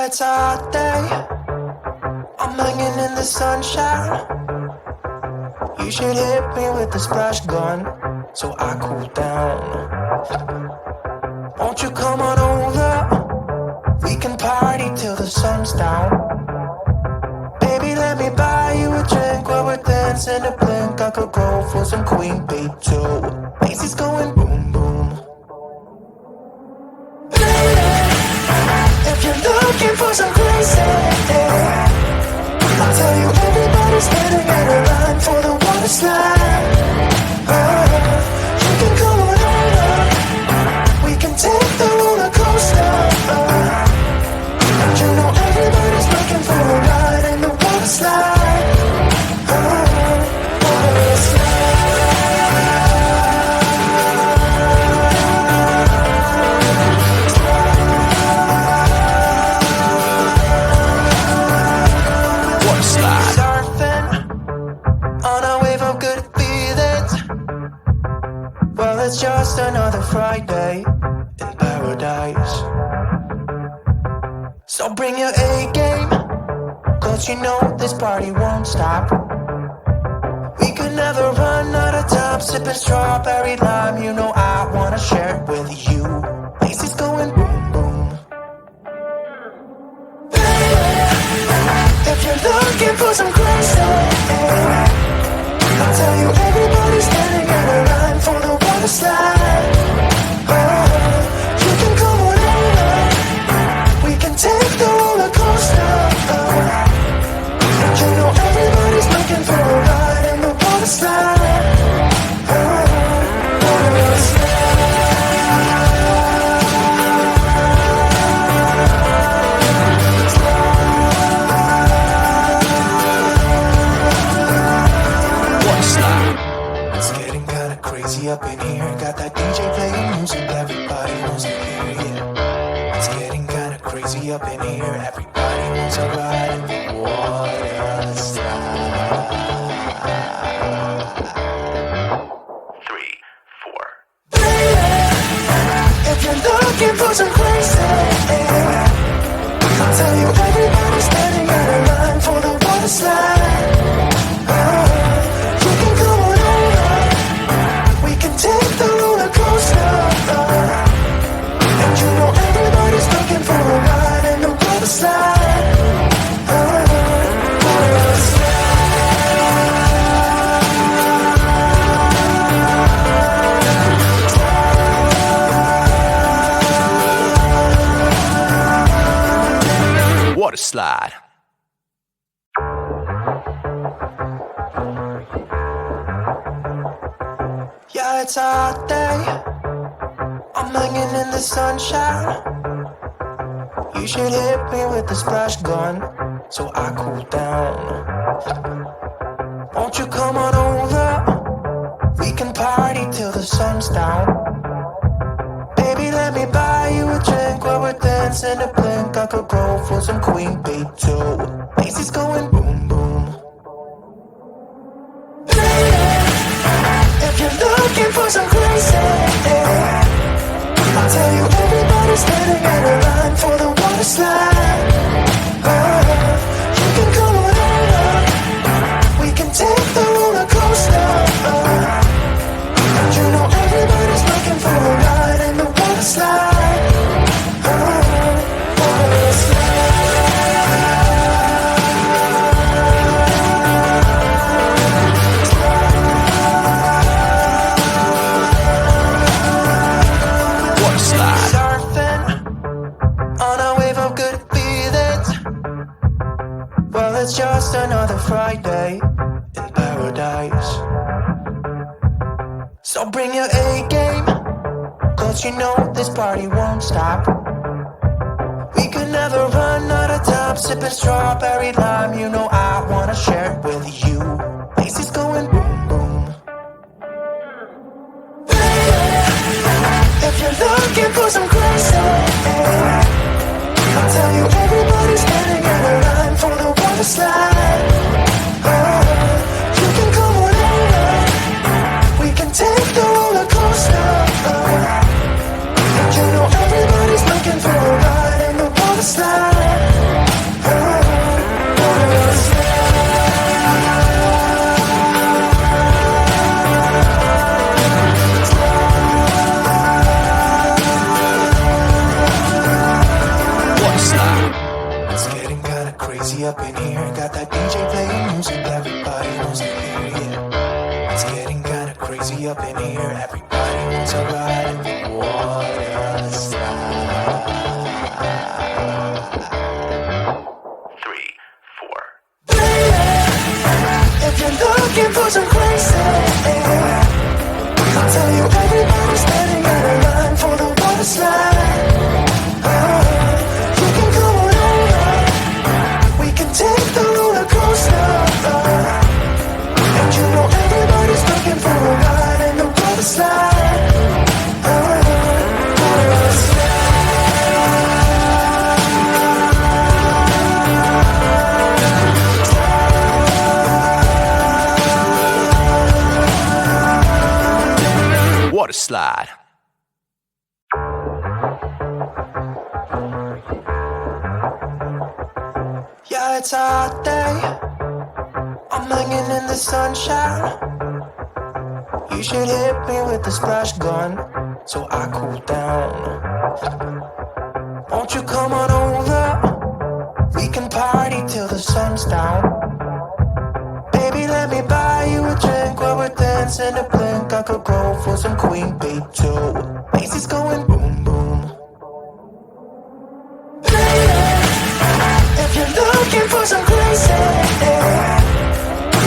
Yeah, it's a hot day. I'm hanging in the sunshine. You should hit me with the splash gun so I cool down. Won't you come on over? We can party till the sun's down. Baby, let me buy you a drink while we're dancing a blink. I could go for some Queen Bee too. Macy's going boom boom. If you're looking for some crazy, I'll tell you everybody's standing in a line for the water slide. You can come on over. We can take the roller coaster. You know everybody's looking for a ride in the water slide. Water slide. Water slide. Surfing on a wave of good feelings. Well, it's just another Friday in paradise. So bring your A game, cause you know this party won't stop. We could never run out of time, sipping strawberry lime. You know I wanna share it with you. Macy's going boom boom. If you're looking for some crazy, I'll tell you everybody's standing in a line for the water slide. You can come on over. We can take the roller coaster. You know everybody's looking for a ride in the water slide. Water slide. Water slide. It's getting kinda crazy up in here. Got that DJ playing music, everybody wants to hear it. It's getting kinda crazy up in here. Everybody wants a ride in the water slide. 3, 4. If you're looking for some crazy, I'll tell you everybody's standing in a line for the water slide. You can come on over. We can take the roller coaster. And you know everybody's looking for a ride in the water slide. Water slide. Water slide. Yeah, it's a hot day. I'm hanging in the sunshine. You should hit me with the splash gun so I cool down. Won't you come on over? We can party till the sun's down. Baby, let me buy you a drink while we're dancing a blink. I could go for some Queen Bee too. Macy's going boom boom. If you're looking for some crazy, I'll tell you everybody's standing in a line for the water slide. You can come on over. We can take the roller coaster. You know everybody's looking for a ride in the water slide. Water slide. Surfing on a wave of good feelings. Well, it's just another Friday in paradise. So bring your A game, cause you know this party won't stop. We could never run out of time, sipping strawberry lime. You know I wanna share it with you. Macy's going boom boom. If you're looking for some crazy, I'll tell you everybody's standing in a line for the water slide. You can come on over. We can take the roller coaster. You know everybody's looking for a ride in the water slide. wants a ride in the water slide. 3, 4. If you're looking for some crazy, I'll tell you everybody's standing in a line for the water slide. You can come on over, we can take the roller coaster. And you know everybody's looking for a ride in the water slide. Water slide. Yeah, it's a hot day. I'm hanging in the sunshine. You should hit me with the splash gun so I cool down. Won't you come on over? We can party till the sun's down. Baby, let me buy you a drink while we're dancing to blink. I could go for some Queen Bee too. Macy's going boom boom. If you're looking for some crazy,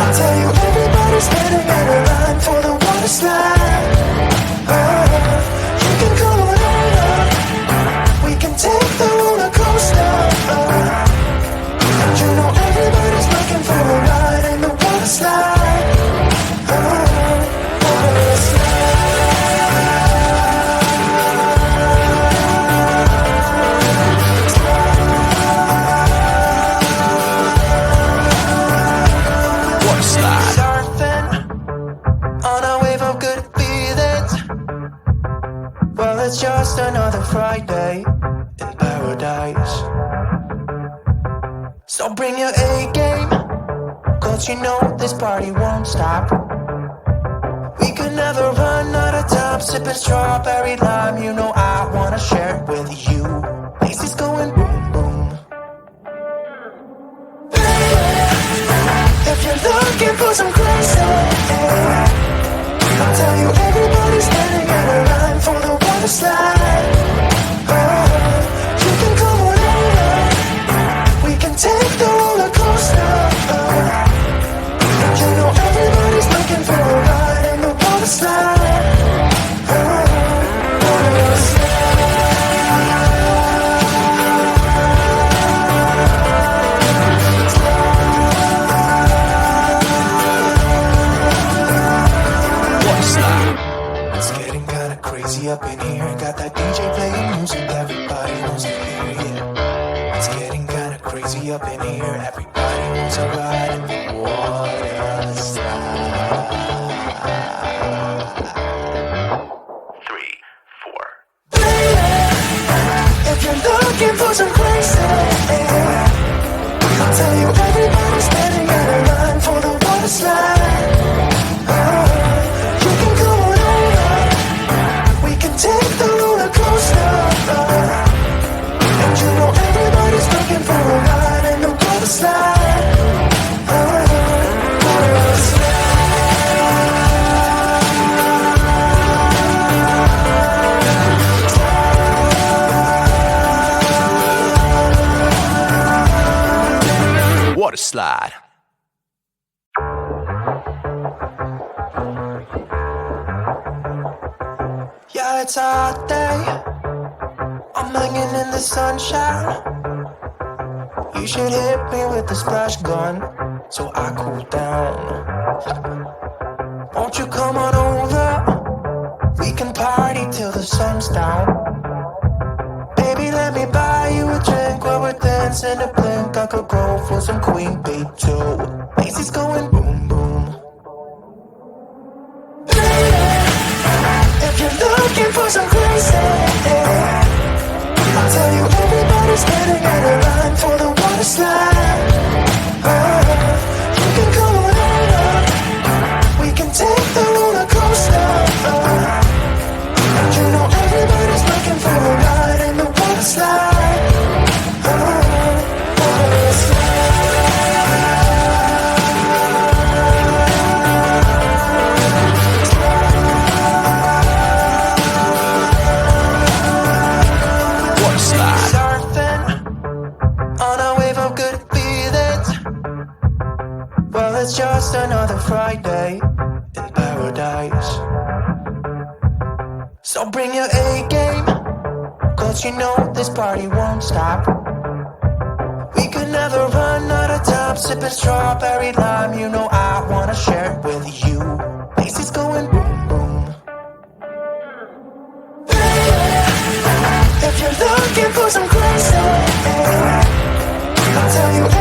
I'll tell you everybody's standing in a line for the water slide. You can come on over, we can take the roller coaster. And you know everybody's looking for a ride in the water slide. Water slide. Surfing on a wave of good feelings. Well, it's just another Friday in paradise. So bring your A-game, cause you know this party won't stop. We could never run out of time, sipping strawberry lime. You know I wanna share it with you. Macy's going boom boom. If you're looking for some crazy, I'll tell you everybody's standing in a line for the water slide. You can come on over, we can take the roller coaster. And you know everybody's looking for a ride in the water slide. Water slide. It's getting kinda crazy up in here. Got that DJ playing music, everybody wants to hear, yeah. It's getting kinda crazy up in here. Everybody wants a ride in the water slide. 3, 4. If you're looking for some crazy, I'll tell you everybody's standing in a line for the water slide. You can come on over, we can take the roller coaster. And you know everybody's looking for a ride in the water slide. Water slide. Water slide. Yeah, it's a hot day. I'm hanging in the sunshine. You should hit me with the splash gun so I cool down. Won't you come on over? We can party till the sun's down. Baby, let me buy you a drink while we're dancing to blink. I could go for some Queen Bee too. Macy's going boom boom. If you're looking for some crazy, I'll tell you everybody's standing in a line for the water slide. You can come on over, we can take the roller coaster. And you know everybody's looking for a ride in the water slide. Water slide. Friday in paradise. So bring your A game, cause you know this party won't stop. We could never run out of time, sipping strawberry lime. You know I wanna share it with you. Lazy's going boom boom. If you're looking for some crazy, I'll tell you